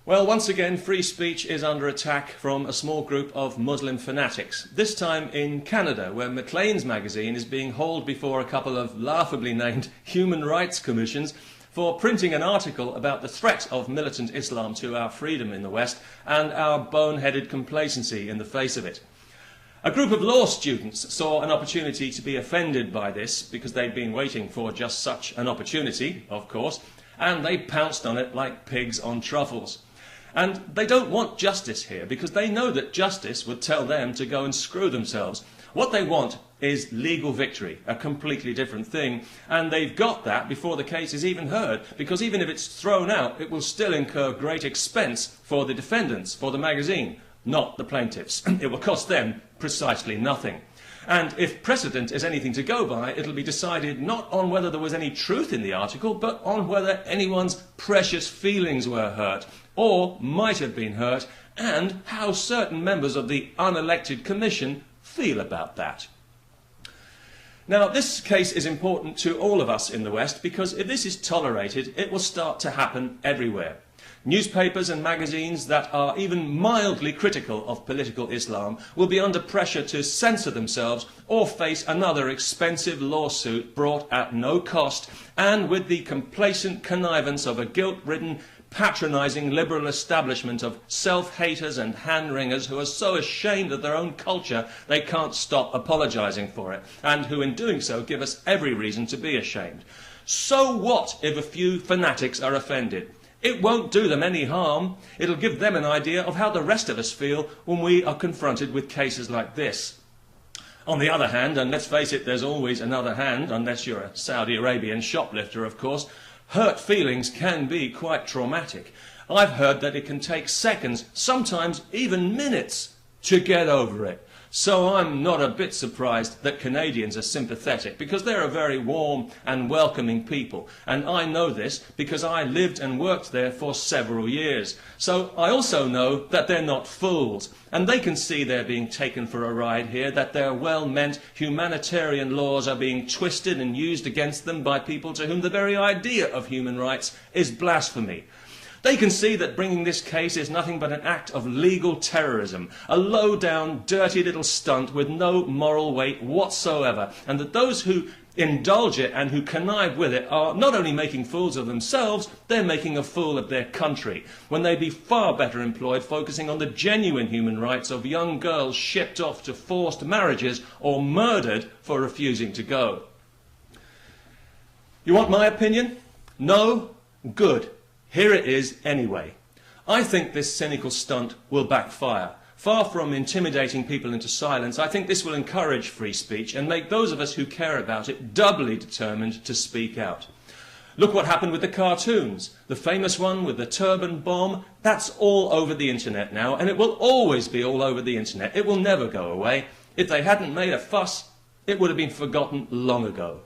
Well, once again, free speech is under attack from a small group of Muslim fanatics, this time in Canada, where Maclean's magazine is being hauled before a couple of laughably named human rights commissions for printing an article about the threat of militant Islam to our freedom in the West and our boneheaded complacency in the face of it. A group of law students saw an opportunity to be offended by this because they'd been waiting for just such an opportunity, of course, and they pounced on it like pigs on truffles. And they don't want justice here because they know that justice would tell them to go and screw themselves. What they want is legal victory, a completely different thing, and they've got that before the case is even heard, because even if it's thrown out, it will still incur great expense for the defendants, for the magazine, not the plaintiffs. It will cost them precisely nothing. And if precedent is anything to go by, it'll be decided not on whether there was any truth in the article, but on whether anyone's precious feelings were hurt, or might have been hurt, and how certain members of the unelected commission feel about that. Now, this case is important to all of us in the West, because if this is tolerated, it will start to happen everywhere. Newspapers and magazines that are even mildly critical of political Islam will be under pressure to censor themselves or face another expensive lawsuit brought at no cost and with the complacent connivance of a guilt-ridden, patronising liberal establishment of self-haters and hand-wringers who are so ashamed of their own culture they can't stop apologising for it, and who in doing so give us every reason to be ashamed. So what if a few fanatics are offended? It won't do them any harm. It'll give them an idea of how the rest of us feel when we are confronted with cases like this. On the other hand, and let's face it, there's always another hand, unless you're a Saudi Arabian shoplifter, of course, hurt feelings can be quite traumatic. I've heard that it can take seconds, sometimes even minutes, to get over it. So I'm not a bit surprised that Canadians are sympathetic, because they're a very warm and welcoming people. And I know this because I lived and worked there for several years. So I also know that they're not fools. And they can see they're being taken for a ride here, that their well-meant humanitarian laws are being twisted and used against them by people to whom the very idea of human rights is blasphemy. They can see that bringing this case is nothing but an act of legal terrorism, a low-down, dirty little stunt with no moral weight whatsoever, and that those who indulge it and who connive with it are not only making fools of themselves, they're making a fool of their country, when they'd be far better employed focusing on the genuine human rights of young girls shipped off to forced marriages or murdered for refusing to go. You want my opinion? No? Good. Here it is anyway. I think this cynical stunt will backfire. Far from intimidating people into silence, I think this will encourage free speech and make those of us who care about it doubly determined to speak out. Look what happened with the cartoons. The famous one with the turban bomb, that's all over the internet now, and it will always be all over the internet. It will never go away. If they hadn't made a fuss, it would have been forgotten long ago.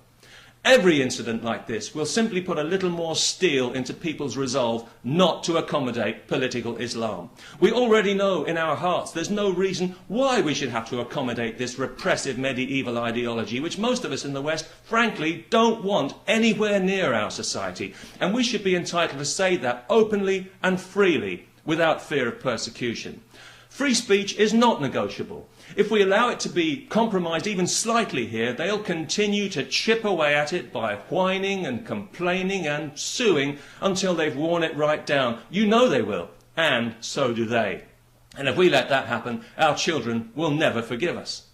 Every incident like this will simply put a little more steel into people's resolve not to accommodate political Islam. We already know in our hearts there's no reason why we should have to accommodate this repressive medieval ideology, which most of us in the West, frankly, don't want anywhere near our society. And we should be entitled to say that openly and freely, without fear of persecution. Free speech is not negotiable. If we allow it to be compromised even slightly here, they'll continue to chip away at it by whining and complaining and suing until they've worn it right down. You know they will, and so do they. And if we let that happen, our children will never forgive us.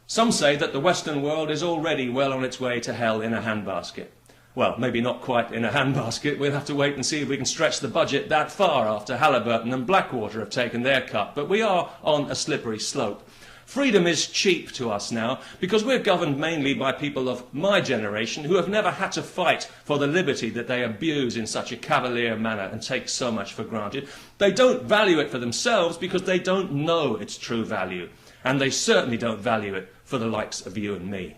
Some say that the Western world is already well on its way to hell in a handbasket. Well, maybe not quite in a handbasket. We'll have to wait and see if we can stretch the budget that far after Halliburton and Blackwater have taken their cut. But we are on a slippery slope. Freedom is cheap to us now because we're governed mainly by people of my generation who have never had to fight for the liberty that they abuse in such a cavalier manner and take so much for granted. They don't value it for themselves because they don't know its true value. And they certainly don't value it for the likes of you and me.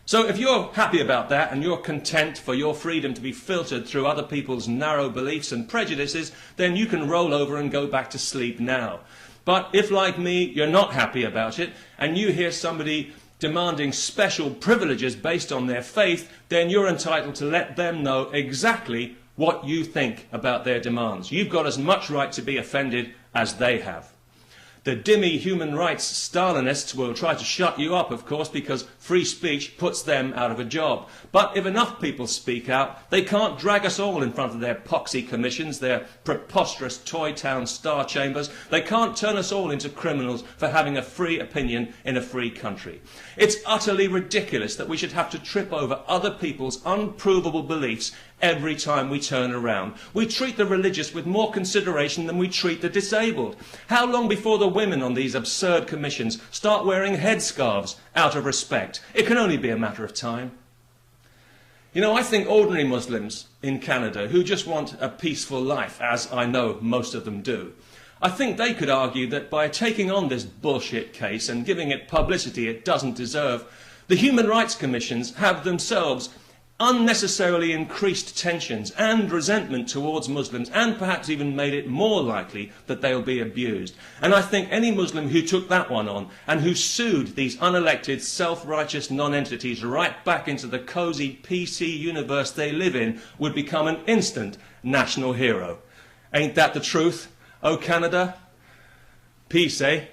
So if you're happy about that and you're content for your freedom to be filtered through other people's narrow beliefs and prejudices, then you can roll over and go back to sleep now. But if, like me, you're not happy about it and you hear somebody demanding special privileges based on their faith, then you're entitled to let them know exactly what you think about their demands. You've got as much right to be offended as they have. The Dhimmi human rights Stalinists will try to shut you up, of course, because free speech puts them out of a job. But if enough people speak out, they can't drag us all in front of their poxy commissions, their preposterous toy town star chambers. They can't turn us all into criminals for having a free opinion in a free country. It's utterly ridiculous that we should have to trip over other people's unprovable beliefs every time we turn around. We treat the religious with more consideration than we treat the disabled. How long before the women on these absurd commissions start wearing headscarves out of respect? It can only be a matter of time. You know, I think ordinary Muslims in Canada who just want a peaceful life, as I know most of them do, I think they could argue that by taking on this bullshit case and giving it publicity it doesn't deserve, the Human Rights Commissions have themselves unnecessarily increased tensions and resentment towards Muslims, and perhaps even made it more likely that they'll be abused. And I think any Muslim who took that one on and who sued these unelected, self-righteous non-entities right back into the cosy PC universe they live in would become an instant national hero. Ain't that the truth, oh Canada? Peace, eh?